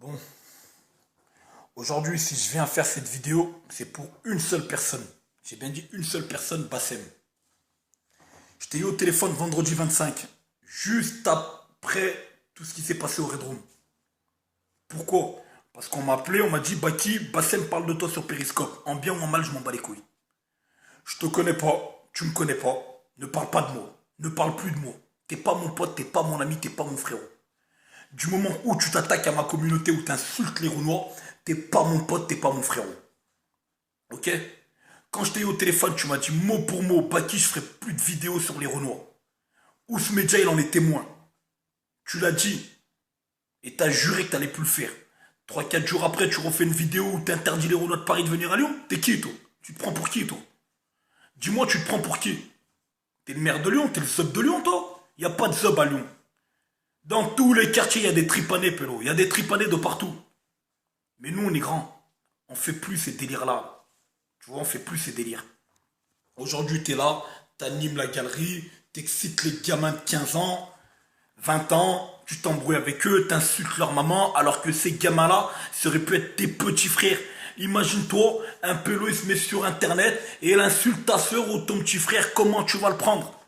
Bon, aujourd'hui, si je viens faire cette vidéo, c'est pour une seule personne. J'ai bien dit une seule personne, Bassem. Je t'ai eu au téléphone vendredi 25, juste après tout ce qui s'est passé au Red Room. Pourquoi? Parce qu'on m'a appelé, on m'a dit, Baki, Bassem parle de toi sur Periscope. En bien ou en mal, je m'en bats les couilles. Je te connais pas, tu me connais pas, ne parle pas de moi, ne parle plus de moi. T'es pas mon pote, t'es pas mon ami, t'es pas mon frérot. Du moment où tu t'attaques à ma communauté, où tu insultes les Renois, t'es pas mon pote, t'es pas mon frérot. Ok? Quand je t'ai eu au téléphone, tu m'as dit mot pour mot, Baki, je ferai plus de vidéos sur les Renois. Ousmedia, il en est témoin. Tu l'as dit. Et t'as juré que t'allais plus le faire. 3-4 jours après, tu refais une vidéo où t'interdis les Renois de Paris de venir à Lyon. T'es qui, toi? Tu te prends pour qui, toi? Dis-moi, tu te prends pour qui? T'es le maire de Lyon, t'es le sub de Lyon, toi? Y a pas de sub à Lyon. Dans tous les quartiers, il y a des tripanés, Pélo. Il y a des tripanés de partout. Mais nous, on est grands. On fait plus ces délires-là. Tu vois, on fait plus ces délires. Aujourd'hui, t'es là, t'animes la galerie, t'excites les gamins de 15 ans, 20 ans, tu t'embrouilles avec eux, t'insultes leur maman, alors que ces gamins-là, ça aurait pu être tes petits frères. Imagine-toi, un Pélo, il se met sur Internet et il insulte ta soeur ou ton petit frère. Comment tu vas le prendre?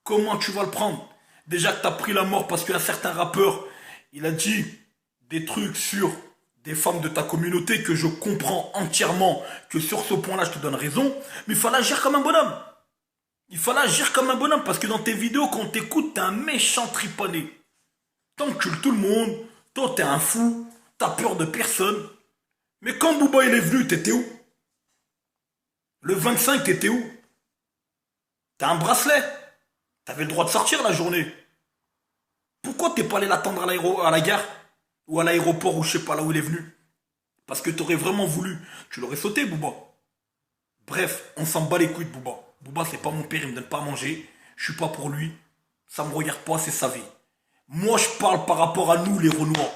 Comment tu vas le prendre? Déjà que t'as pris la mort parce qu'un certain rappeur, il a dit des trucs sur des femmes de ta communauté que je comprends entièrement, que sur ce point-là, je te donne raison, mais il fallait agir comme un bonhomme. Il fallait agir comme un bonhomme parce que dans tes vidéos, quand on t'écoute, t'es un méchant tripané. T'encules tout le monde, toi t'es un fou, t'as peur de personne. Mais quand Booba il est venu, t'étais où? Le 25, t'étais où? T'as un bracelet. T'avais le droit de sortir la journée. Pourquoi t'es pas allé l'attendre à la gare? Ou à l'aéroport ou je sais pas là où il est venu? Parce que t'aurais vraiment voulu. Tu l'aurais sauté, Booba. Bref, on s'en bat les couilles de Booba. Booba, c'est pas mon père, il me donne pas à manger. Je suis pas pour lui. Ça me regarde pas, c'est sa vie. Moi, je parle par rapport à nous, les Renois.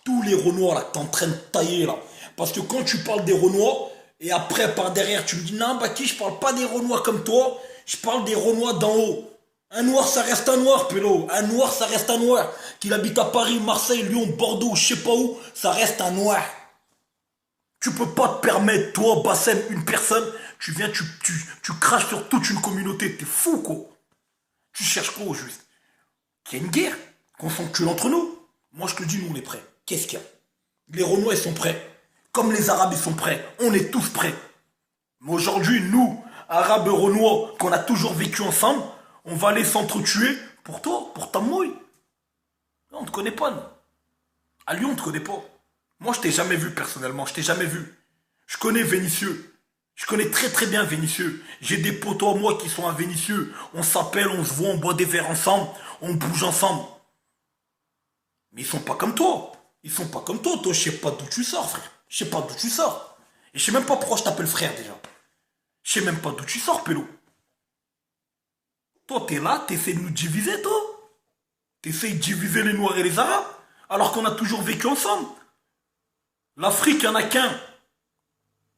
Tous les Renois, là, que t'es en train de tailler, là. Parce que quand tu parles des Renois, et après, par derrière, tu me dis, non, Baki, je parle pas des Renois comme toi. Je parle des Renois d'en haut. Un noir, ça reste un noir, Pélo. Un noir, ça reste un noir. Qu'il habite à Paris, Marseille, Lyon, Bordeaux, je sais pas où, ça reste un noir. Tu peux pas te permettre, toi, Bassem, une personne, tu viens, tu craches sur toute une communauté. T'es fou, quoi. Tu cherches quoi, au juste? Qu'il y a une guerre? Qu'on s'encule entre nous? Moi, je te dis, nous, on est prêts. Qu'est-ce qu'il y a? Les Renois, ils sont prêts. Comme les Arabes, ils sont prêts. On est tous prêts. Mais aujourd'hui, nous, Arabes et Renois, qu'on a toujours vécu ensemble, on va aller s'entretuer pour toi, pour ta mouille. Non, on te connaît pas, nous. À Lyon, on te connaît pas. Moi, je t'ai jamais vu personnellement, je t'ai jamais vu. Je connais Vénitieux. Je connais très très bien Vénitieux. J'ai des potos à moi qui sont à Vénitieux. On s'appelle, on se voit, on boit des verres ensemble, on bouge ensemble. Mais ils sont pas comme toi. Ils sont pas comme toi. Toi, je sais pas d'où tu sors, frère. Je sais pas d'où tu sors. Et je sais même pas pourquoi je t'appelle frère déjà. Je sais même pas d'où tu sors, Pélo. Toi, t'es là, t'essaies de nous diviser, toi. T'essayes de diviser les Noirs et les Arabes, alors qu'on a toujours vécu ensemble. L'Afrique, il n'y en a qu'un.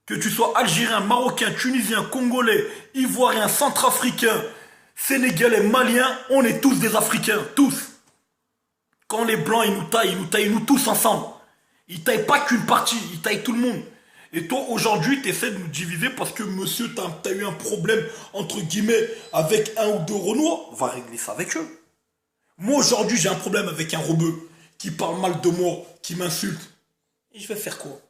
Que tu sois algérien, marocain, tunisien, congolais, ivoirien, centrafricain, sénégalais, malien, on est tous des Africains, tous. Quand les Blancs, ils nous taillent nous tous ensemble. Ils taillent pas qu'une partie, ils taillent tout le monde. Et toi, aujourd'hui, tu essaies de nous diviser parce que monsieur, t'as eu un problème, entre guillemets, avec un ou deux Renois. On va régler ça avec eux. Moi, aujourd'hui, j'ai un problème avec un rebeu qui parle mal de moi, qui m'insulte. Et je vais faire quoi?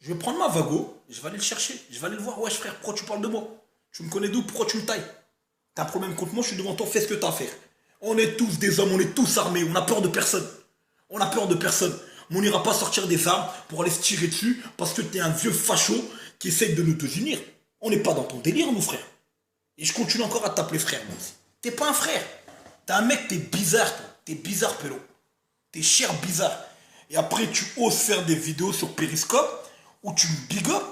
Je vais prendre ma vago, je vais aller le chercher, je vais aller le voir. Wesh frère, pourquoi tu parles de moi? Tu me connais d'où? Pourquoi tu me tailles? T'as un problème contre moi, je suis devant toi, fais ce que t'as à faire. On est tous des hommes, on est tous armés, on a peur de personne. On a peur de personne. Mais on n'ira pas sortir des armes pour aller se tirer dessus parce que t'es un vieux facho qui essaye de nous désunir. On n'est pas dans ton délire, nous frère. Et je continue encore à t'appeler frère, moi aussi. T'es pas un frère. T'es un mec, t'es bizarre, toi. T'es bizarre, Pélo. T'es cher bizarre. Et après, tu oses faire des vidéos sur Periscope où tu me big up.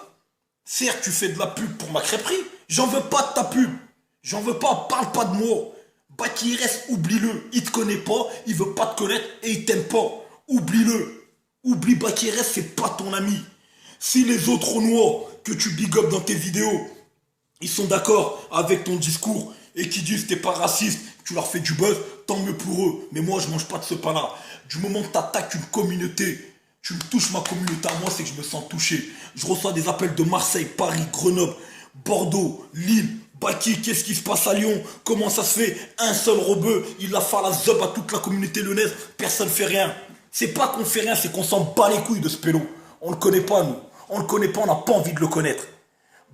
Certes, tu fais de la pub pour ma crêperie. J'en veux pas de ta pub. J'en veux pas, parle pas de moi. Baki reste, oublie-le. Il te connaît pas, il veut pas te connaître et il t'aime pas. Oublie-le. Oublie Baki reste, c'est pas ton ami. Si les autres Renois que tu big up dans tes vidéos, ils sont d'accord avec ton discours et qui disent t'es pas raciste, tu leur fais du buzz, tant mieux pour eux. Mais moi, je mange pas de ce pain-là. Du moment que t'attaques une communauté Tu me touches ma communauté à moi, c'est que je me sens touché. Je reçois des appels de Marseille, Paris, Grenoble, Bordeaux, Lille. Baki, qu'est-ce qui se passe à Lyon? Comment ça se fait? Un seul rebeu, il a fait la zob à toute la communauté lyonnaise. Personne fait rien. C'est pas qu'on fait rien, c'est qu'on s'en bat les couilles de ce pélo. On le connaît pas, nous. On le connaît pas, on n'a pas envie de le connaître.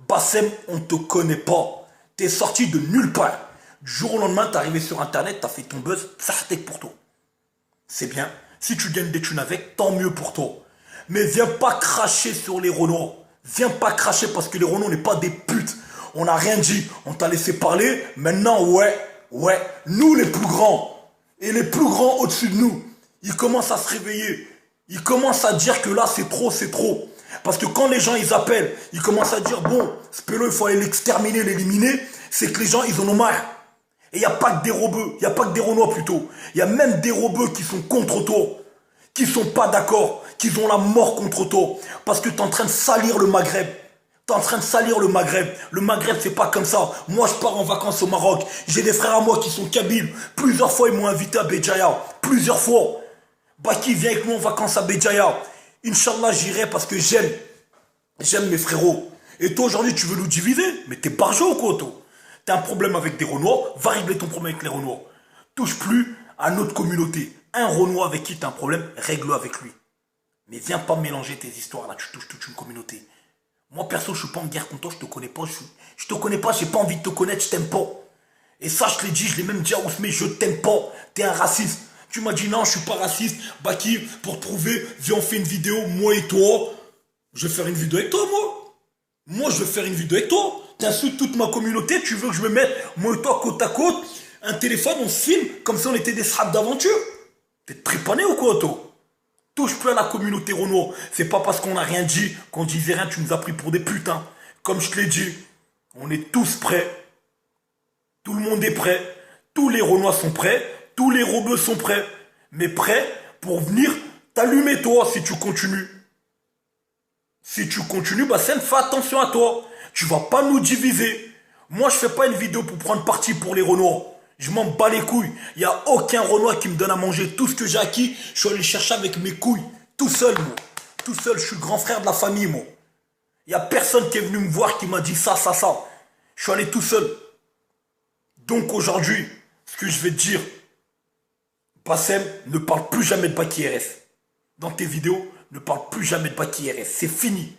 Bassem, on te connaît pas. T'es sorti de nulle part. Du jour au lendemain, t'es arrivé sur Internet, t'as fait ton buzz, ça c'était pour toi. C'est bien. Si tu gagnes des thunes avec, tant mieux pour toi. Mais viens pas cracher sur les Renois. Viens pas cracher parce que les Renois n'est pas des putes. On n'a rien dit. On t'a laissé parler. Maintenant, ouais. Nous les plus grands. Et les plus grands au-dessus de nous. Ils commencent à se réveiller. Ils commencent à dire que là, c'est trop, c'est trop. Parce que quand les gens, ils appellent, ils commencent à dire, bon, ce pélo, il faut aller l'exterminer, l'éliminer. C'est que les gens, ils en ont marre. Et il n'y a pas que des rebeux, il n'y a pas que des Renois plutôt. Il y a même des rebeux qui sont contre toi, qui sont pas d'accord, qui ont la mort contre toi. Parce que tu es en train de salir le Maghreb. Tu es en train de salir le Maghreb. Le Maghreb, c'est pas comme ça. Moi, je pars en vacances au Maroc. J'ai des frères à moi qui sont kabyles. Plusieurs fois, ils m'ont invité à Béjaïa. Plusieurs fois. Baki, viens avec nous en vacances à Béjaïa. Inch'Allah, j'irai parce que j'aime mes frérots. Et toi, aujourd'hui, tu veux nous diviser? Mais t'es barjot ou quoi, toi? T'as un problème avec des Renois, va régler ton problème avec les Renois. Touche plus à notre communauté. Un Renois avec qui t'as un problème, règle-le avec lui. Mais viens pas mélanger tes histoires là, tu touches toute une communauté. Moi perso, je suis pas en guerre contre toi, je te connais pas, je te connais pas, j'ai pas envie de te connaître, je t'aime pas. Et ça, je l'ai dit, je l'ai même dit à Ousmane, je t'aime pas, t'es un raciste. Tu m'as dit non, je suis pas raciste. Baki, pour te prouver, viens on fait une vidéo, moi et toi. Je vais faire une vidéo avec toi, moi. Moi, je vais faire une vidéo avec toi. T'insultes toute ma communauté, tu veux que je me mette, moi et toi, côte à côte, un téléphone, on se filme, comme si on était des straps d'aventure. T'es trépané ou quoi, toi? Touche plus à la communauté Renoir. C'est pas parce qu'on n'a rien dit, qu'on disait rien, tu nous as pris pour des putains. Comme je te l'ai dit, on est tous prêts. Tout le monde est prêt. Tous les Renois sont prêts. Tous les rebeux sont prêts. Mais prêts pour venir t'allumer, toi, si tu continues. Si tu continues, bah, fais attention à toi. Tu vas pas nous diviser. Moi, je fais pas une vidéo pour prendre parti pour les Renois. Je m'en bats les couilles. Il n'y a aucun Renois qui me donne à manger. Tout ce que j'ai acquis, je suis allé le chercher avec mes couilles. Tout seul, moi. Tout seul, je suis le grand frère de la famille, moi. Il n'y a personne qui est venu me voir qui m'a dit ça. Je suis allé tout seul. Donc aujourd'hui, ce que je vais te dire, Bassem, ne parle plus jamais de Baki RS. Dans tes vidéos, ne parle plus jamais de Baki RS. C'est fini.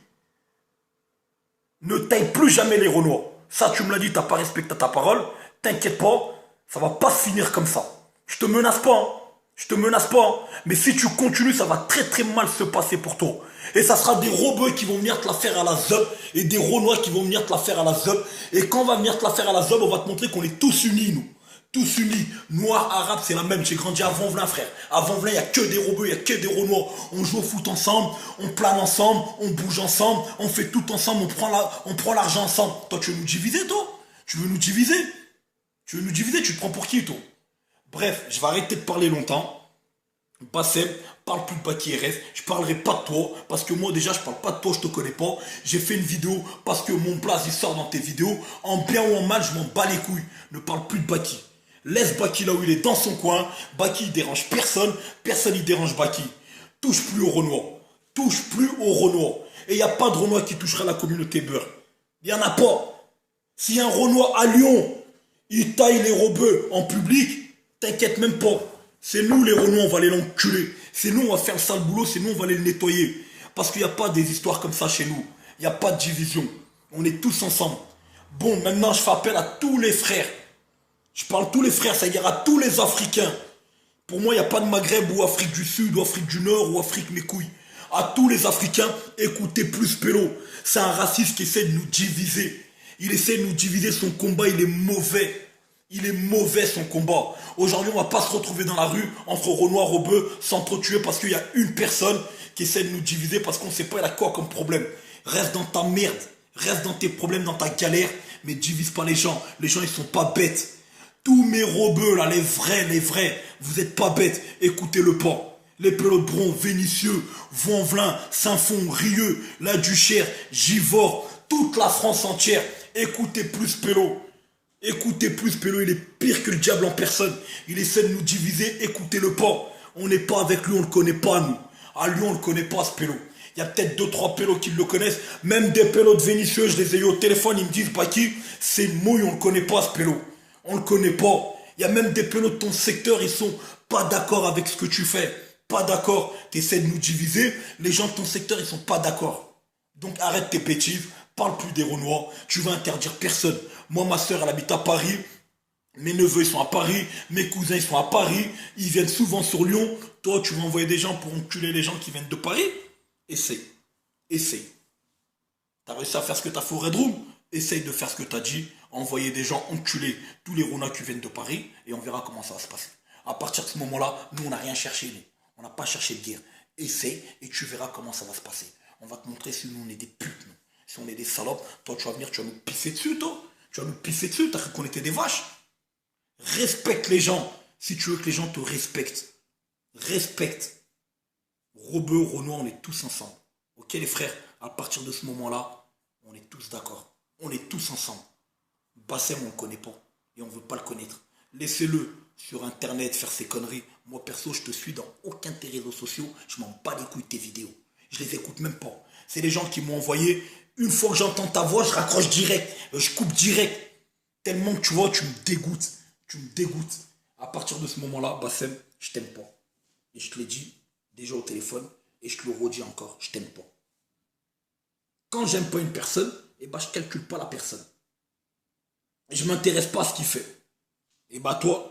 Ne taille plus jamais les Renois. Ça, tu me l'as dit, t'as pas respecté ta parole. T'inquiète pas, ça va pas se finir comme ça. Je te menace pas, hein. Je te menace pas, hein. Mais si tu continues, ça va très très mal se passer pour toi. Et ça sera des rebeux qui vont venir te la faire à la zob et des Renois qui vont venir te la faire à la zob. Et quand on va venir te la faire à la zob, on va te montrer qu'on est tous unis, nous. Tous unis. Noirs, arabes, c'est la même. J'ai grandi à Vanvelin, frère. À Vanvelin, il n'y a que des rebeux, il n'y a que des Renois. On joue au foot ensemble, on plane ensemble, on bouge ensemble, on fait tout ensemble, on prend l'argent ensemble. Toi, tu veux nous diviser, toi? Tu veux nous diviser? Tu veux nous diviser? Tu te prends pour qui, toi? Bref, je vais arrêter de parler longtemps. Bassem, parle plus de Baki RS, je parlerai pas de toi, parce que moi déjà je parle pas de toi, je te connais pas. J'ai fait une vidéo parce que mon blaze il sort dans tes vidéos. En bien ou en mal, je m'en bats les couilles. Ne parle plus de Baki. Laisse Baki là où il est, dans son coin. Baki il dérange personne, personne il dérange Baki. Touche plus au Renoir. Touche plus au Renoir. Et il n'y a pas de Renoir qui touchera la communauté beurre. Il n'y en a pas. Si un Renoir à Lyon, il taille les rebeux en public, t'inquiète même pas. C'est nous les Renois, on va aller l'enculer. C'est nous, on va faire le sale boulot, c'est nous, on va aller le nettoyer. Parce qu'il n'y a pas des histoires comme ça chez nous. Il n'y a pas de division. On est tous ensemble. Bon, maintenant, je fais appel à tous les frères. Je parle tous les frères, ça y à tous les Africains. Pour moi, il n'y a pas de Maghreb ou Afrique du Sud ou Afrique du Nord ou Afrique mes couilles. À tous les Africains, écoutez plus Pélo. C'est un raciste qui essaie de nous diviser. Il essaie de nous diviser, son combat, il est mauvais. Il est mauvais son combat. Aujourd'hui, on va pas se retrouver dans la rue entre Renoir, rebeux, s'entretuer parce qu'il y a une personne qui essaie de nous diviser parce qu'on ne sait pas il a quoi comme problème. Reste dans ta merde. Reste dans tes problèmes, dans ta galère. Mais divise pas les gens. Les gens, ils sont pas bêtes. Tous mes rebeux, là, les vrais, vous êtes pas bêtes. Écoutez-le pas. Les Pelotbrons, Vénitieux, Vanvelin, Saint-Fond, Rieux, La Duchère, Givors, toute la France entière. Écoutez plus Pélo. Écoutez plus Pélo, il est pire que le diable en personne. Il essaie de nous diviser, écoutez-le pas. On n'est pas avec lui, on ne le connaît pas, nous. À Lyon, on le connaît pas, ce pélo. Il y a peut-être 2-3 pélos qui le connaissent. Même des pélos de Vénitieux, je les ai eu au téléphone, ils me disent, bah qui? C'est une mouille, on le connaît pas, ce pélo. On le connaît pas. Il y a même des pélos de ton secteur, ils sont pas d'accord avec ce que tu fais. Pas d'accord. Tu essaies de nous diviser. Les gens de ton secteur, ils sont pas d'accord. Donc arrête tes bêtises. Parle plus des Renois. Tu vas interdire personne. Moi, ma soeur, elle habite à Paris. Mes neveux, ils sont à Paris. Mes cousins, ils sont à Paris. Ils viennent souvent sur Lyon. Toi, tu vas envoyer des gens pour enculer les gens qui viennent de Paris? Essaye. Essaye. T'as réussi à faire ce que t'as fait au Red Room? Essaye de faire ce que t'as dit. Envoyer des gens enculer tous les Renois qui viennent de Paris. Et on verra comment ça va se passer. À partir de ce moment-là, nous, on n'a rien cherché, nous. On n'a pas cherché de guerre. Essaye et tu verras comment ça va se passer. On va te montrer si nous, on est des putes, nous. Si on est des salopes, toi, tu vas venir, tu vas nous pisser dessus, toi. Tu vas nous pisser dessus, t'as cru qu'on était des vaches. Respecte les gens. Si tu veux que les gens te respectent. Respecte. Rebeu, Renoir, on est tous ensemble. Ok les frères, à partir de ce moment-là, on est tous d'accord. On est tous ensemble. Bassem, on ne le connaît pas. Et on ne veut pas le connaître. Laissez-le sur internet faire ses conneries. Moi perso, je te suis dans aucun de tes réseaux sociaux. Je m'en bats les couilles de tes vidéos. Je les écoute même pas. C'est les gens qui m'ont envoyé. Une fois que j'entends ta voix, je raccroche direct. Je coupe direct. Tellement que tu vois, tu me dégoûtes. Tu me dégoûtes. À partir de ce moment-là, Bassem, je t'aime pas. Et je te l'ai dit déjà au téléphone. Et je te le redis encore, je t'aime pas. Quand j'aime pas une personne, eh ben, je calcule pas la personne. Et je m'intéresse pas à ce qu'il fait. Et bah toi,